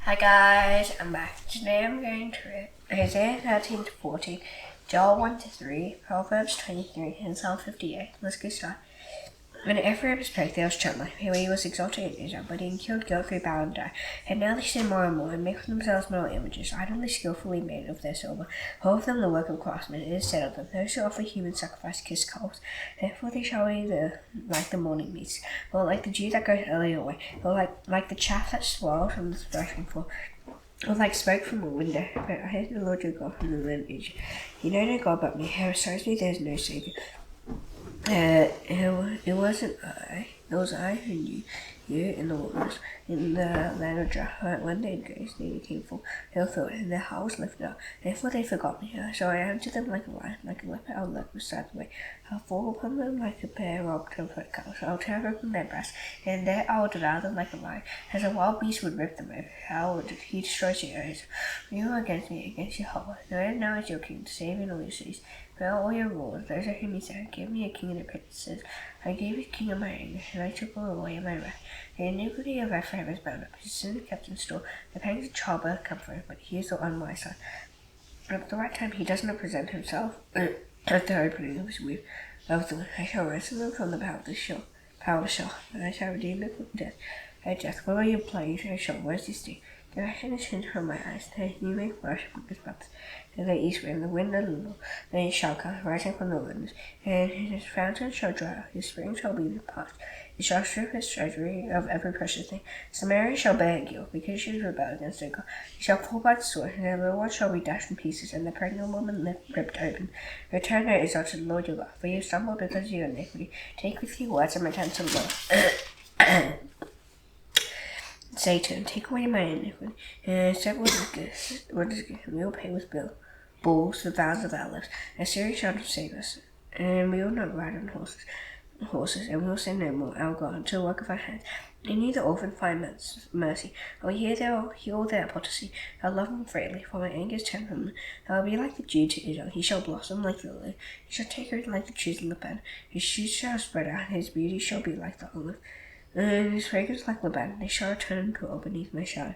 Hi guys, I'm back. Today I'm going to read Hosea 13 to 14, Joel 1 to 3, Proverbs 23, and Psalm 58. Let's get started. When Ephraim spoke, there was Chandler, who he was exalted in Israel, but he killed guilty, bow, and die. And now they sin more and more, and make for themselves metal images, idly skillfully made of their silver. All of them the work of craftsmen. It is said of them, those who offer human sacrifice kiss coals. Therefore they shall be like the morning mist, or like the dew that goes early away, or like the chaff that swirls from the threshing floor. Or like smoke from a window, but I heard the Lord your God from the land of Egypt. You know no God but me, who besides me there is no Saviour. It wasn't I. It was I who knew you in the wilderness, in the land of Drought. When they grazed, they became full. They were filled, and their heart was lifted up. Therefore they forgot me. So I am to them like a lion, like a leopard. I'll lurk beside the way. I'll fall upon them like a bear robbed of her cubs. I'll tear open their breasts, and there I will devour them like a lion, as a wild beast would rip them over. How would he destroys your ears? You are against me, against Jehovah. The now is your king, to save in all your cities. Well, all your rulers, those of whom he said, give me a king and a prince. I gave a king of my anger, and I took away my wrath. The iniquity of Ephraim is bound up, his sin is kept in store. The pangs of childbirth come for him, but he is the unwise son. At the right time he does not present himself at the opening of his womb. Of the I shall ransom them from the power of the shell, and I shall redeem them from death. O death, where are your plagues? O shell, where is your sting? The action is hidden from my eyes, that you may flourish among his brothers. And the east wind, the wind of the Lord, then it shall come, rising from the wilderness, and his fountain shall dry out, his spring shall be parched. It shall strip his treasury of every precious thing. Samaria shall bear guilt, because she has rebelled against her God. She shall fall by the sword, and her little ones shall be dashed in pieces, and the pregnant woman ripped open. Return, O Israel, to the Lord your God, for you have stumbled because of your iniquity. Take with you words and return to the Lord. Say to him, take away my iniquity, and said what is good, and we will pay with bulls the vows of our lips. Assyria shall not save us, and we will not ride on horses, and we will say no more, our God, until the work of our hands. And neither orphan find mercy, or heal their apostasy. I love them freely, for my anger is turned from them. I will be like the dew to Israel, he shall blossom like the lily, he shall take root like the trees in Lebanon. His shoots shall spread out, and his beauty shall be like the olive. And his fragrance like Lebanon, they shall return to all beneath my shadow.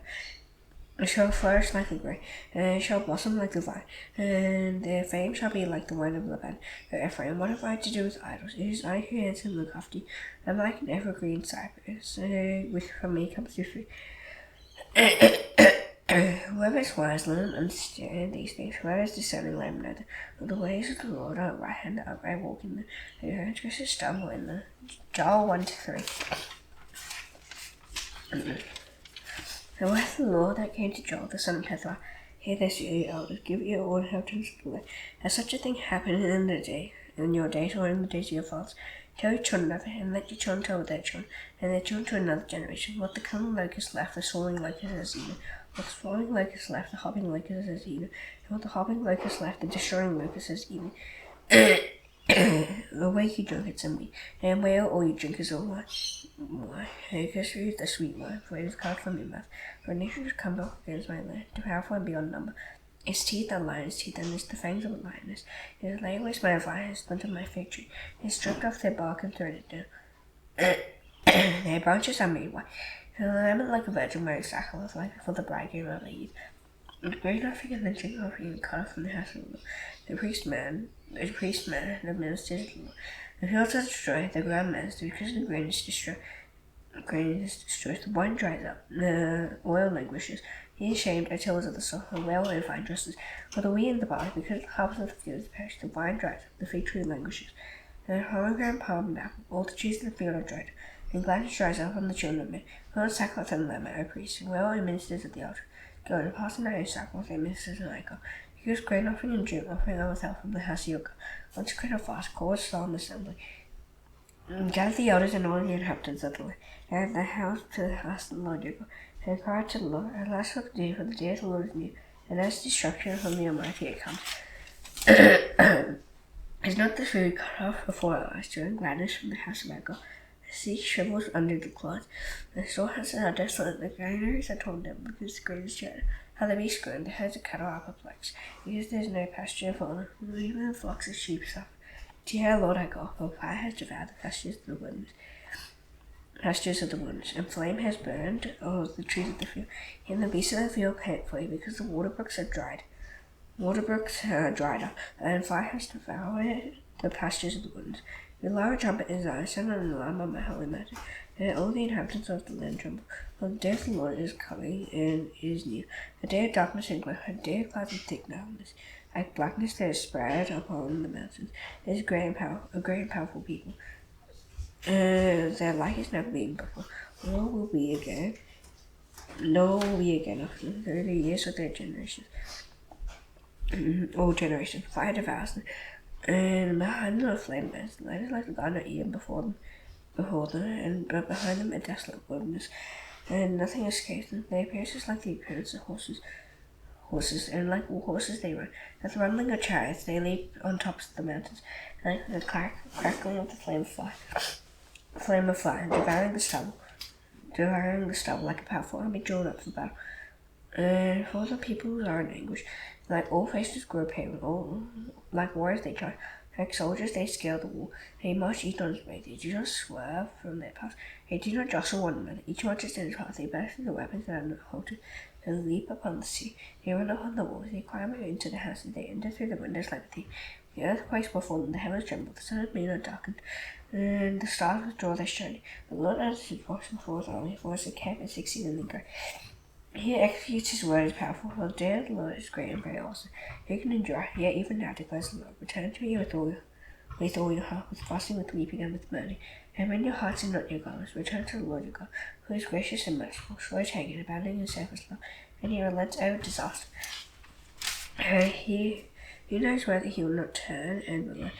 It shall flourish like the grape, and it shall blossom like the vine, and their fame shall be like the wine of Lebanon. O Ephraim, what have I to do with idols? It is I who answer and look after you. I am like an evergreen cypress, which from me comes your food. Whoever is wise, let him understand these things. Whoever is discerning, let him know them. For the ways of the Lord are right, and the upright walk in them. The transgressors stumble in them. Joel 1 to 3. The word of the Lord that came to Joel, the son of Pethuel. Hear this, ye elders, give ear, all inhabitants of the land. Has such a thing happened in your days, or in the days of your fathers? Tell your children of it, and let your children tell their children, and their children to another generation. What the coming locust left, the soaring locust has eaten. What the soaring locust left, the hopping locust has eaten. And what the hopping locust left, the destroying locust has eaten. Awake, you drunkards, and weep, and wail, all you drinkers of wine. Because read the sweet wine, for it is cut from your mouth. For nations come up against my land, too powerful and beyond number. Its teeth are lion's teeth, and its the fangs of a lioness. It has laid waste my vine, and splintered my fig tree. It has stripped off their bark and thrown it down. Their branches are made white. And I am like a virgin wearing sackcloth, like before the bridegroom of the youth. The grain offering and the drink offering cut off from the house of the Lord. The priest man, the ministers of the Lord. The fields are destroyed, the ground melts, because the grain is destroyed. The grain is destroyed, the wine dries up, the oil languishes. He is shamed, O tillers of the soil, the well and fine dressers. For the wheat and the barley, because the harvest of the fields perish, the wine dries up, the fig tree languishes. The pomegranate, palm, and apple, all the trees in the field are dried, and gladness dries up on the children of men. Put on sackcloth and lamb, O priests, and well, and ministers of the altar. Go and pass the night in sackcloth, and ministers and Icon. Use grain offering and drink offering are withheld from the house of your God. Once a great fast, call a solemn assembly. Gather the elders and all the inhabitants of the land, and the house to the house of the Lord your God. And cry to the Lord, alas for the day of the Lord is near, and as destruction from the Almighty it comes. Is not the food cut off before our eyes, during gladness from the house of our God? The sea shrivels under the clods, the storehouses are desolate, the granaries are torn down, because the grain is shattered. How the beasts groan, the herds of cattle are perplexed, because there is no pasture for them, even the flocks of sheep suffer. Dear Lord our God, for fire has devoured the pastures of the wilderness. pastures of the woods, and flame has burned all the trees of the field. And the beasts of the field can't flee, because the water brooks are dried. Water brooks are dried up, and fire has devoured the pastures of the woods. The loud trumpet is I, sound an alarm on my holy mountain, and all the inhabitants of the land tremble. For the day of the Lord is coming, and is near. A day of darkness and gloom, a day of clouds and thick darkness. Like blackness that is spread upon the mountains. It is a great and powerful people. Their like has never been before. Nor will be again after 30 years of their generations. All generations. Fire devours them. And behind them a flame burns. The light is like the garden of Eden before them, but behind them a desolate wilderness, and nothing escapes them. They appear just like the appearance of horses, and like horses they run. At the rumbling of chariots, they leap on tops of the mountains, and like the crackling of the flame of fire, devouring the stubble like a powerful army drawn up for battle. And for the people are in anguish, like all faces grow pale, like warriors they charge, like soldiers they scale the wall. They march each on his way, they do not swerve from their paths, they do not jostle one another, each marches in his path, they burst the weapons that are not halted, they leap upon the sea, they run upon the walls, they climb into the houses, they enter through the windows like a thief. The earth quakes before them, the heavens tremble, the sun and moon are darkened, and the stars withdraw their shining. The Lord utters his voice before his army, for his camp is exceedingly great. He executes his word is powerful, for the day of the Lord is great and very awesome. Who can endure? Yet even now declares the Lord, return to me with all your heart, with fasting, with weeping, and with mourning. And when your hearts and not your garments, return to the Lord your God, who is gracious and merciful, slow to anger, abounding in steadfast love, and he relents over disaster. Who knows whether he will not turn and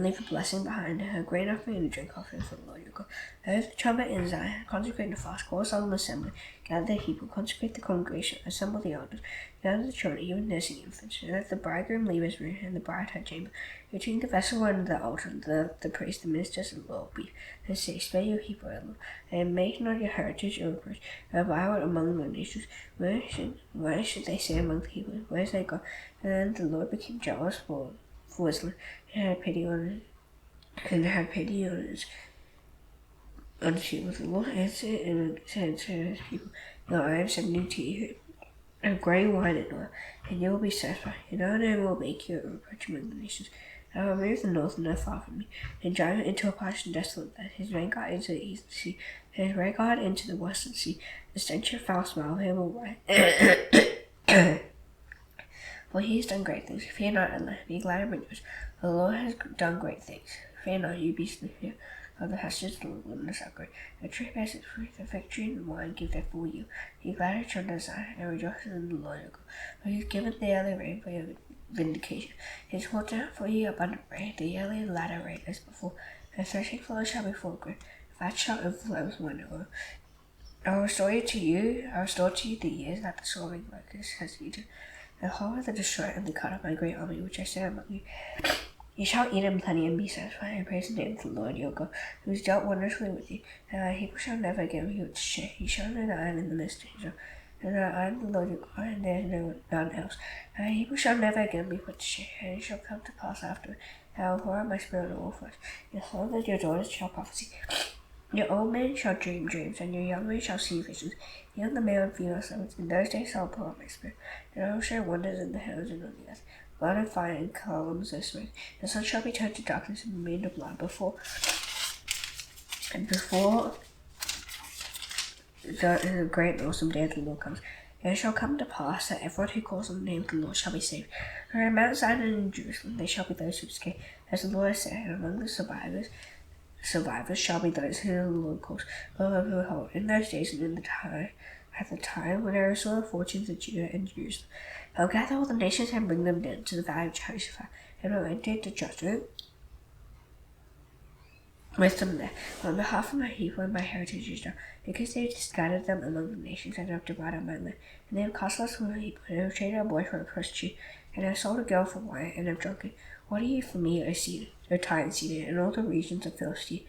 leave a blessing behind her, a grain offering and a drink offering for the Lord your God. Earth, the trumpet in Zion, consecrate the fast, call a solemn assembly, gather the people, consecrate the congregation, assemble the elders, gather the children, even nursing infants, and let the bridegroom leave his room, and the bride her chamber. Between the vessel and the altar, the priest, the ministers, and the Lord be, and say, spare your people, O Lord, and make not your heritage your reproach, revile it among the nations. Where should they say among the people, where is their God? And the Lord became jealous for Israel, and had pity on his people. The Lord answered and said to his people, no, I am sending to you a grain, wine, and oil, and you will be satisfied. And I will make you a reproach among the nations. I will remove the north and the far from me, and drive it into a parched and desolate land, his vanguard into the eastern sea, and his vanguard into the western sea. The stench of foul smell of him will rise. For he has done great things. Fear not, and be glad and rejoice. The Lord has done great things. Fear not, you beasts of the field. For the pastures of the wilderness are great. The tree bears its fruit, the fig tree and the wine give their full yield. Be glad at your desire, and rejoice in the Lord your God. For he has given the early rain for your vindication. His water for your abundant rain, the yearly and latter rain as before. The threshing floor shall be full of grain. Fat shall overflow with wine and oil. I will restore to you the years that the swarming locust has eaten. The whole of the destroyer and the cut of my great army which I sent among you. You shall eat in plenty and be satisfied, and praise the name of the Lord your God, who has dealt wondrously with you. And thy people shall never again be put to shame. You shall know that I am in the midst of Israel, and that I am the Lord your God, and there is none else. And thy people shall never again be put to shame. And it shall come to pass afterward that I will pour out my spirit on all flesh. Your sons and your daughters shall prophesy. Your old men shall dream dreams, and your young men shall see visions. Even the male and female servants, in those days shall pour out my spirit, and I will show wonders in the heavens and on the earth, blood and fire and columns of smoke. The sun shall be turned to darkness and the moon to blood before the great and awesome day of the Lord comes. And it shall come to pass that everyone who calls on the name of the Lord shall be saved. For in Mount Zion and in Jerusalem they shall be those who escape, as the Lord has said, and among the survivors shall be those who the Lord calls. Behold, in those days and at the time when I restore the fortunes of Judah and Jerusalem, I will gather all the nations and bring them down to the valley of Jehoshaphat, and will enter into judgment with them there, on behalf of my people and my heritage Israel, because they have discarded them among the nations, and have divided my land, and they have cast lots for my people, and have traded a boy for a prostitute, and have sold a girl for wine, and have drunken. What are you for me, O Tyre and Sidon, and all the regions of Philistia?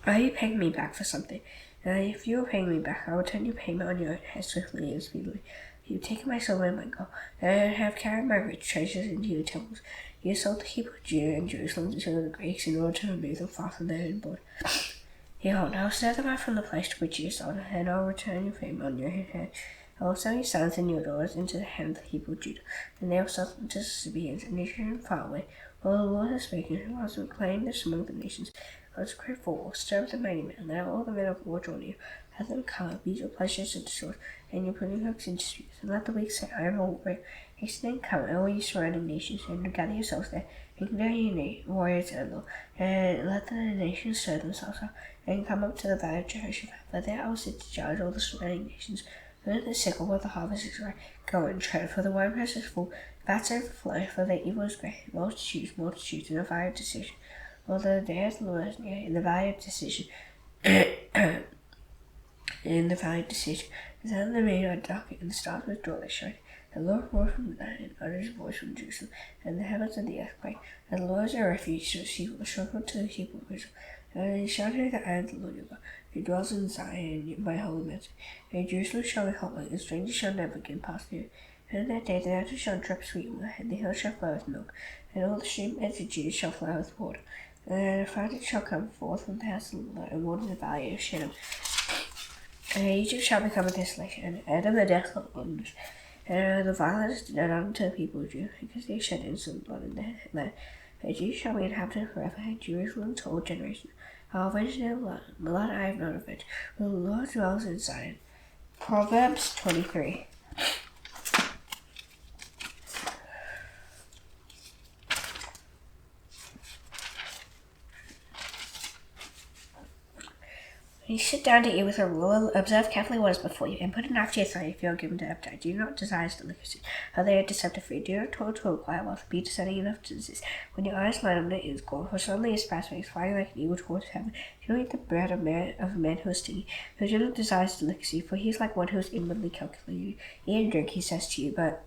Are you paying me back for something? If you are paying me back, I will turn your payment on your own head swiftly and speedily. You have taken my silver and my gold, and have carried my rich treasures into your temples. You have sold the people of Judah and Jerusalem to the Greeks in order to remove them far from their own border. Behold, I will set them out from the place to which you is on, and I will return your fame on your head. I will sell your sons and your daughters into the hand of the people of Judah, and they will sell them to Sabaeans, a nation far away. For the Lord has spoken, who has proclaimed this among the nations. Consecrate for war, stir up the mighty men, let all the men of war join you. Let them come, beat your pleasures into sword, and your pruning hooks into spears, and let the weak say, I am a warrior. Hasten and come, all you surrounding nations, and gather yourselves there, and gather your warriors and Lord, and let the nations stir themselves up, and come up to the valley of Jehoshaphat. For there I will sit to judge all the surrounding nations. When the sickle where the harvest is ripe, go and tread, for the winepress is full, vats overflow, for the evil is great, multitudes, in the valley of decision. For the day of the Lord is near, in the valley of decision. In the valley of decision, the sun and the moon are darkened, and the stars withdraw their shine. The Lord roared from the night, and uttered his voice from Jerusalem, and the heavens and the earth quake. And the Lord is a refuge to his people, a stronghold to the people of Israel. And he shall know that I am the Lord your God, who dwells in Zion, in my holy mountain. And Jerusalem shall be holy, and strangers shall never again pass through. And in that day the mountains shall drip sweet water, and the hills shall flow with milk, and all the stream beds of Judah shall flow with water. And a fountain shall come forth from the house of the Lord, and water the valley of Shinnim. And Egypt shall become a desolation, and Edom a desolate wilderness. And the violence did not unto the people of Judah, because they shed innocent blood in their land. And Judah shall be inhabited forever, and Jerusalem to all generations. I will avenge their blood I have not avenged, for the Lord dwells in Zion. Proverbs 23. When you sit down to eat with a ruler, observe carefully what is before you, and put a knife to your throat if you are given to appetite. Do not desire delicacy, for they are deceptive free. Do not toil to acquire wealth, be discerning enough to desist. When your eyes light on it, it is gone, for suddenly his fast face, flying like an eagle towards heaven. Do not eat the bread of a man who is stingy, who do not desire delicacy, for he is like one who is inwardly calculated. Eat and drink, he says to you, but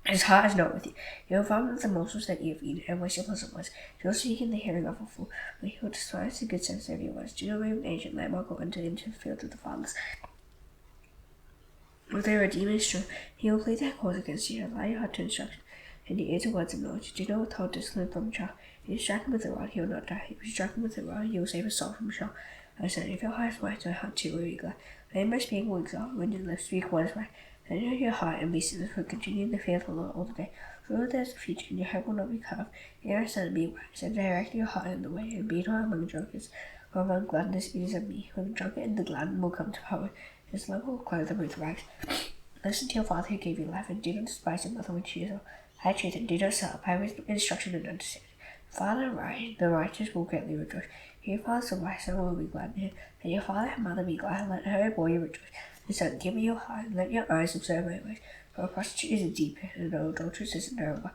his heart is not with you. You will vomit the morsels that you have eaten, and waste your pleasant words. Do not speak in the hearing of a fool, but he will despise the good sense of your words. Do not move an ancient landmark or enter into the field of the fathers. If their Redeemer is true, he will plead their cause against you, and allow your heart to instruction, and your ears to words of knowledge. Do not withhold discipline from a child. If you strike him with a rod, he will not die. If you strike him with a rod, you will save his soul from a shell. I said, if your heart is right, your heart too will be glad. Let my speaking will exalt when your lips speak what is right. And know your heart and be still, for continue in the fear of the Lord all the day. For there is a future, and your hope will not be cut off. Hear I said, and be wise, and direct your heart in the way, and be not among drunkards, for among gladness it is of me. For the drunkard and the glad will come to power. His love will clothe them with rags. Listen to your father who gave you life, and do not despise your mother when she is old. Hide truth, and do not sell by wisdom, instruction, and understanding. Father and right, the righteous will greatly rejoice. Your father's a wise son will be glad in him, and your father and mother be glad, and let her boy rejoice. And son, give me your heart, and let your eyes observe my ways. For a prostitute is a deep pit, and an adulteress is a narrow one.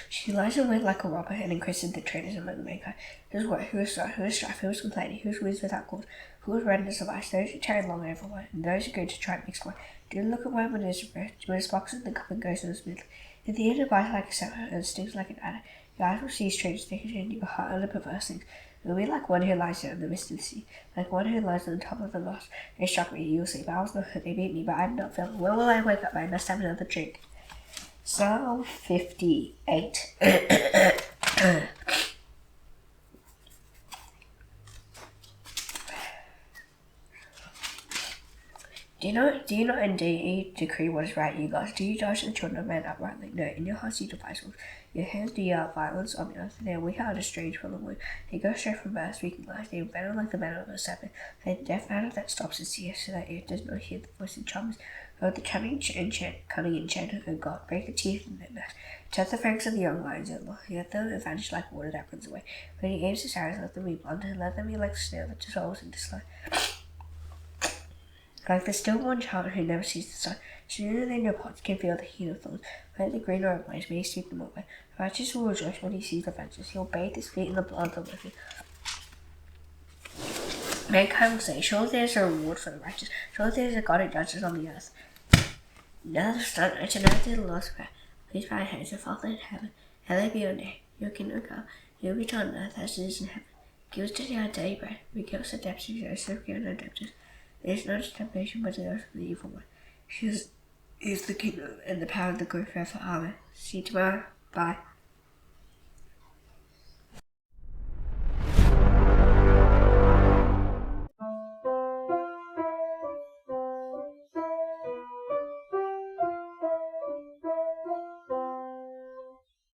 She lies in wait like a robber, and increases the traitors among the mankind. Who is what? Who is strife? Who is strife? Who is complaining? Who is wins without cause? Who is readiness of ice? Those who tarry long over wine, and those who go to try and mix wine. Do not look at wine when it is refreshed, when it sparkles in the cup and goes on smoothly. In the end it bites like a serpent, and stings like an adder. Your eyes will see strange things, and your heart under perverse things. It will be like one who lies down in the midst of the sea, like one who lies on the top of the mast. They struck me, you will say, I was not hurt, they beat me, but I did not feel. When will I wake up? I must have another drink. Psalm 58. Do you not indeed decree what is right, you gods? Do you judge the children of men uprightly? No, in your hearts you devise fools. Your hands do violence on the earth. They are weak hearted, strange from the womb. They go straight from birth, speaking lies. They venom like the venom of a serpent. They are deaf matter that stops its ears, so that it does not hear the voice of charmers. Oh, the cunning enchanter, O God, break the teeth in their mouth. Touch the fangs of the young lions, O Lord. Let them vanish like water that runs away. When he aims his arrows, let them be blunt, and let them be like snow that dissolves into slime. Like the stillborn child who never sees the sun, sooner than your pots can feel the heat of thorns. Let the green or ablaze, may he sweep them away. The righteous will rejoice when he sees the vengeance. He will bathe his feet in the blood of the wicked. Mankind will say, surely there is a reward for the righteous. Surely there is a God who judges on the earth. Now the sun, and tonight is the Lord's prayer. Please bow your heads, your Father in heaven. Hallowed be your name. Your kingdom come. Your will be done on earth as it is in heaven. Give us today our daily bread. Forgive us our debts, as we forgive our debtors. There is no temptation, but deliver us from the evil one. His is the kingdom, and the power, and the glory forever. Amen. See you tomorrow. Bye.